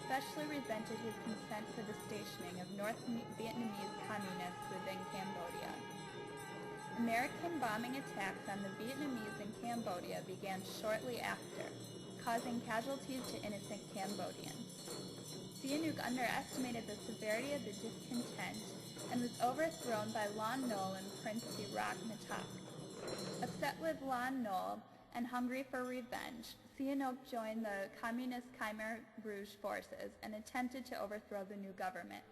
especially resented his consent for the stationing of North Vietnamese communists within Cambodia. American bombing attacks on the Vietnamese in Cambodia began shortly after, causing casualties to innocent Cambodians. Sihanouk underestimated the severity of the discontent and was overthrown by Lon Nol and Prince Sirach Natak. Upset with Lon Nol and hungry for revenge, Sihanouk joined the communist Khmer Rouge forces and attempted to overthrow the new government.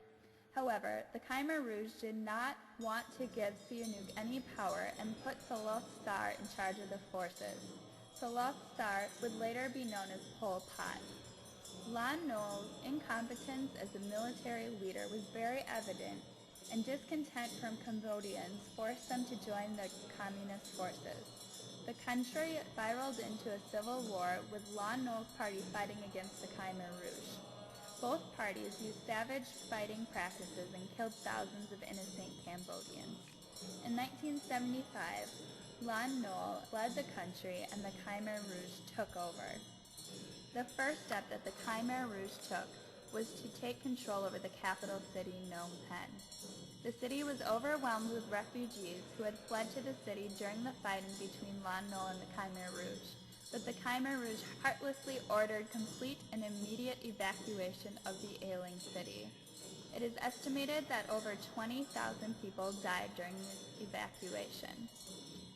However, the Khmer Rouge did not want to give Sihanouk any power and put Saloth Sar in charge of the forces. Saloth Sar would later be known as Pol Pot. Lon Nol's incompetence as a military leader was very evident, and discontent from Cambodians forced them to join the communist forces. The country spiraled into a civil war with Lon Nol's party fighting against the Khmer Rouge. Both parties used savage fighting practices and killed thousands of innocent Cambodians. In 1975, Lon Nol fled the country and the Khmer Rouge took over. The first step that the Khmer Rouge took was to take control over the capital city, Phnom Penh. The city was overwhelmed with refugees who had fled to the city during the fighting between Lon Nol and the Khmer Rouge, but the Khmer Rouge heartlessly ordered complete and immediate evacuation of the ailing city. It is estimated that over 20,000 people died during this evacuation.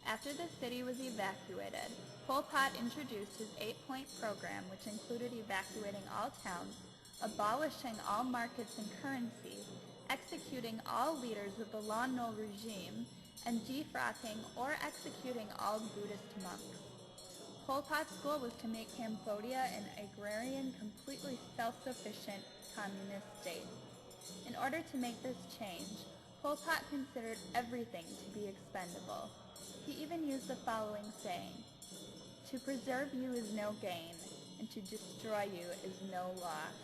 After the city was evacuated, Pol Pot introduced his 8-point program, which included evacuating all towns, abolishing all markets and currency, executing all leaders of the Lon Nol regime, and defrocking or executing all Buddhist monks. Pol Pot's goal was to make Cambodia an agrarian, completely self-sufficient communist state. In order to make this change, Pol Pot considered everything to be expendable. He even used the following saying, "To preserve you is no gain, and to destroy you is no loss."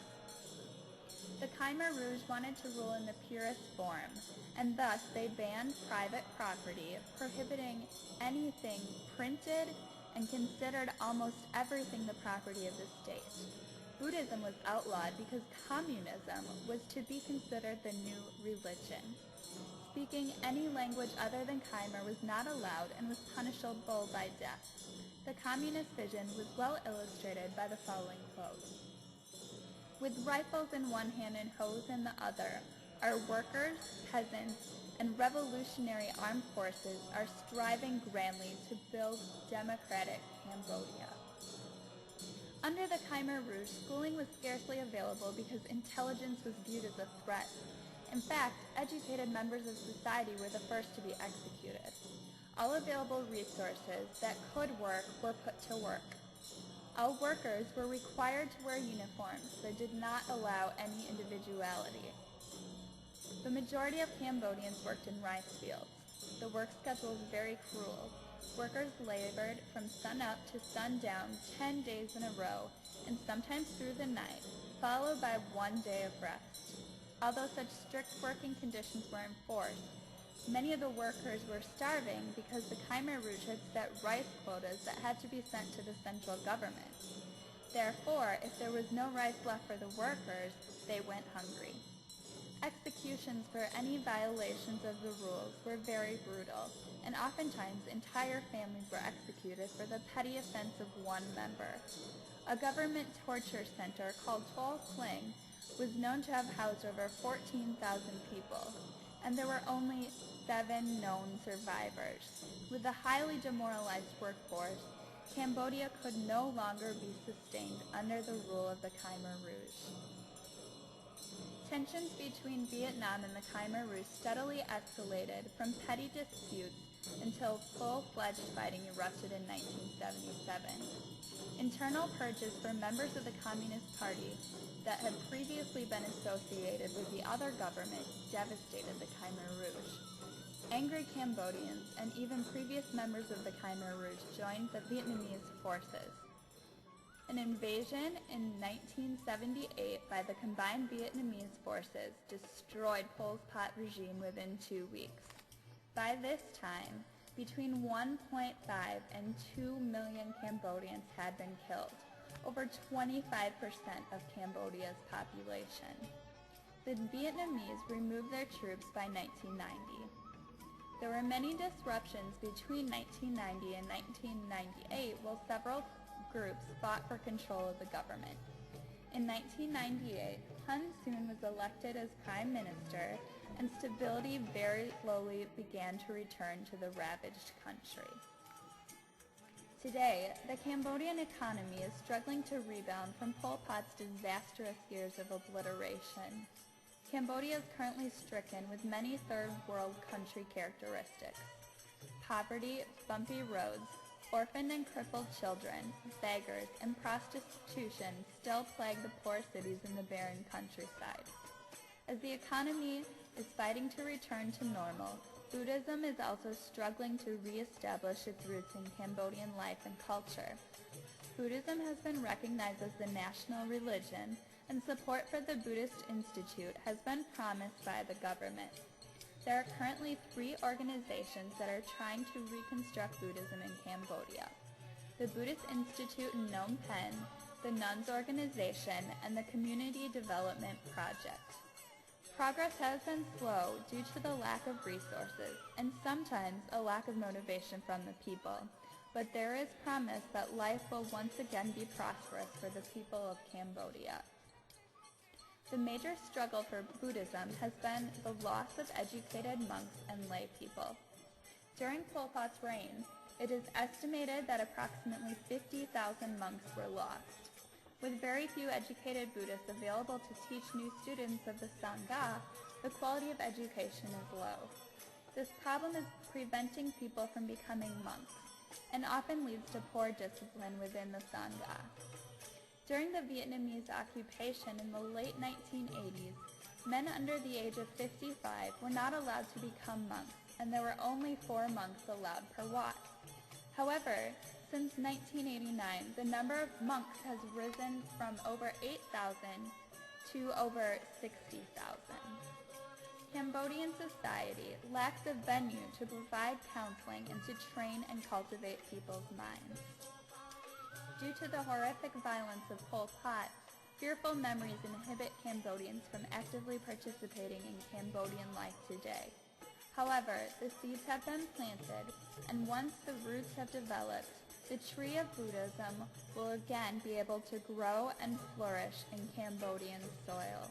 The Khmer Rouge wanted to rule in the purest form, and thus they banned private property, prohibiting anything printed, and considered almost everything the property of the state. Buddhism was outlawed because communism was to be considered the new religion. Speaking any language other than Khmer was not allowed and was punishable by death. The communist vision was well illustrated by the following quote. "With rifles in one hand and hoes in the other, our workers, peasants, and revolutionary armed forces are striving grandly to build democratic Cambodia." Under the Khmer Rouge, schooling was scarcely available because intelligence was viewed as a threat. In fact, educated members of society were the first to be executed. All available resources that could work were put to work. All workers were required to wear uniforms that did not allow any individuality. The majority of Cambodians worked in rice fields. The work schedule was very cruel. Workers labored from sunup to sundown 10 days in a row, and sometimes through the night, followed by 1 day of rest. Although such strict working conditions were enforced, many of the workers were starving because the Khmer Rouge had set rice quotas that had to be sent to the central government. Therefore, if there was no rice left for the workers, they went hungry. Executions for any violations of the rules were very brutal, and oftentimes entire families were executed for the petty offense of one member. A government torture center called Tuol Kling was known to have housed over 14,000 people, and there were only 7 known survivors. With a highly demoralized workforce, Cambodia could no longer be sustained under the rule of the Khmer Rouge. Tensions between Vietnam and the Khmer Rouge steadily escalated from petty disputes until full-fledged fighting erupted in 1977. Internal purges for members of the Communist Party that had previously been associated with the other government devastated the Khmer Rouge. Angry Cambodians and even previous members of the Khmer Rouge joined the Vietnamese forces. An invasion in 1978 by the combined Vietnamese forces destroyed Pol Pot regime within 2 weeks. By this time, between 1.5 and 2 million Cambodians had been killed. over 25% of Cambodia's population. The Vietnamese removed their troops by 1990. There were many disruptions between 1990 and 1998 while several groups fought for control of the government. In 1998, Hun Sen was elected as Prime Minister, and stability very slowly began to return to the ravaged country. Today, the Cambodian economy is struggling to rebound from Pol Pot's disastrous years of obliteration. Cambodia is currently stricken with many third world country characteristics. Poverty, bumpy roads, orphaned and crippled children, beggars, and prostitution still plague the poor cities in the barren countryside. As the economy is fighting to return to normal, Buddhism is also struggling to re-establish its roots in Cambodian life and culture. Buddhism has been recognized as the national religion, and support for the Buddhist Institute has been promised by the government. There are currently 3 organizations that are trying to reconstruct Buddhism in Cambodia: the Buddhist Institute in Phnom Penh, the Nuns Organization, and the Community Development Project. Progress has been slow due to the lack of resources and sometimes a lack of motivation from the people, but there is promise that life will once again be prosperous for the people of Cambodia. The major struggle for Buddhism has been the loss of educated monks and lay people. During Pol Pot's reign, it is estimated that approximately 50,000 monks were lost. With very few educated Buddhists available to teach new students of the Sangha, the quality of education is low. This problem is preventing people from becoming monks, and often leads to poor discipline within the Sangha. During the Vietnamese occupation in the late 1980s, men under the age of 55 were not allowed to become monks, and there were only 4 monks allowed per wat. However, since 1989, the number of monks has risen from over 8,000 to over 60,000. Cambodian society lacks a venue to provide counseling and to train and cultivate people's minds. Due to the horrific violence of Pol Pot, fearful memories inhibit Cambodians from actively participating in Cambodian life today. However, the seeds have been planted, and once the roots have developed, the tree of Buddhism will again be able to grow and flourish in Cambodian soil.